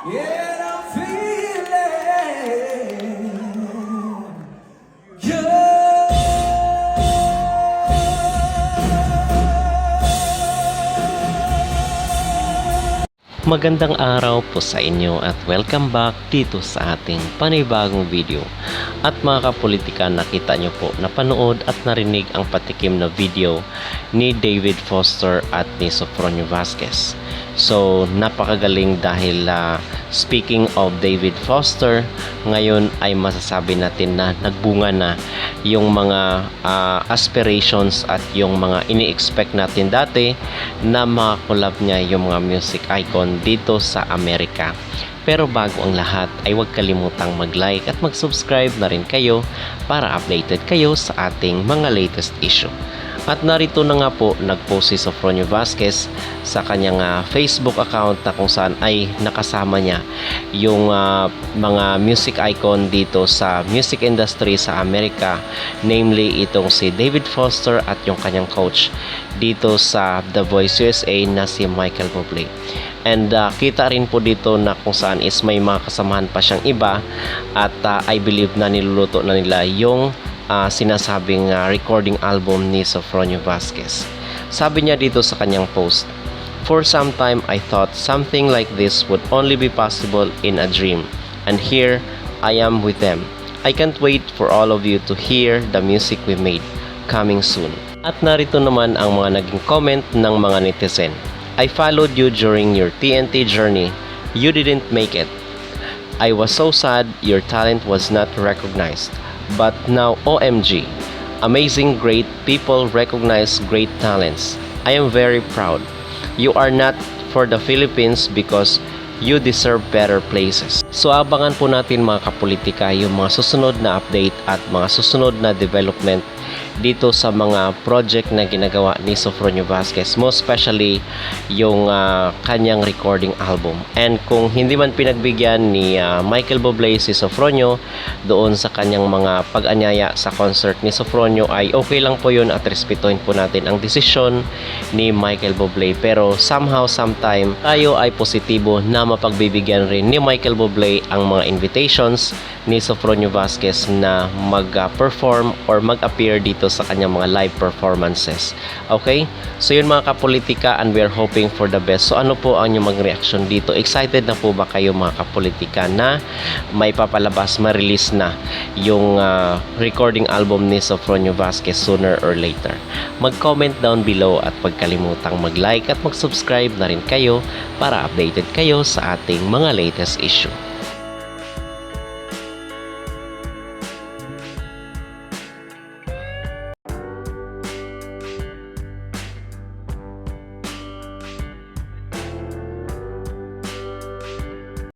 Yeah, I'm feeling good. Magandang araw po sa inyo at welcome back dito sa ating panibagong video. At mga kapolitika, nakita nyo po, napanood at narinig ang patikim na video ni David Foster at ni Sofronio Vasquez. So napakagaling dahil speaking of David Foster, ngayon ay masasabi natin na nagbunga na yung mga aspirations at yung mga ini-expect natin dati na makakolab niya yung mga music icon dito sa Amerika. Pero bago ang lahat ay huwag kalimutang mag-like at mag-subscribe na rin kayo para updated kayo sa ating mga latest issue. At narito na nga po, nag-post si Sofronio Vasquez sa kanyang Facebook account na kung saan ay nakasama niya yung mga music icon dito sa music industry sa Amerika, namely itong si David Foster at yung kanyang coach dito sa The Voice USA na si Michael Bublé. And kita rin po dito na kung saan is may mga kasamahan pa siyang iba at I believe na niluluto na nila yung sinasabing recording album ni Sofronio Vasquez. Sabi niya dito sa kanyang post, "For some time I thought something like this would only be possible in a dream, and here I am with them. I can't wait for all of you to hear the music we made, coming soon." At narito naman ang mga naging comment ng mga netizen. "I followed you during your TNT journey. You didn't make it. I was so sad your talent was not recognized. But now OMG, amazing, great people recognize great talents. I am very proud. You are not for the Philippines because you deserve better places." So abangan po natin mga kapolitika yung mga susunod na update at mga susunod na development dito sa mga project na ginagawa ni Sofronio Vasquez, most especially yung kanyang recording album. And kung hindi man pinagbigyan ni Michael Bublé si Sofronio doon sa kanyang mga pag-anyaya sa concert ni Sofronio, ay okay lang po yun at respetuhin po natin ang desisyon ni Michael Bublé. Pero somehow, sometime, tayo ay positibo na mapagbibigyan rin ni Michael Bublé ang mga invitations ni Sofronio Vasquez na mag-perform or mag-appear dito sa kanyang mga live performances. Okay? So yun mga kapolitika, and we are hoping for the best. So ano po ang inyong mag-reaction dito? Excited na po ba kayo mga kapolitika na may papalabas, ma-release na yung recording album ni Sofronio Vasquez sooner or later? Mag-comment down below at pagkalimutang mag-like at mag-subscribe na rin kayo para updated kayo sa ating mga latest issue.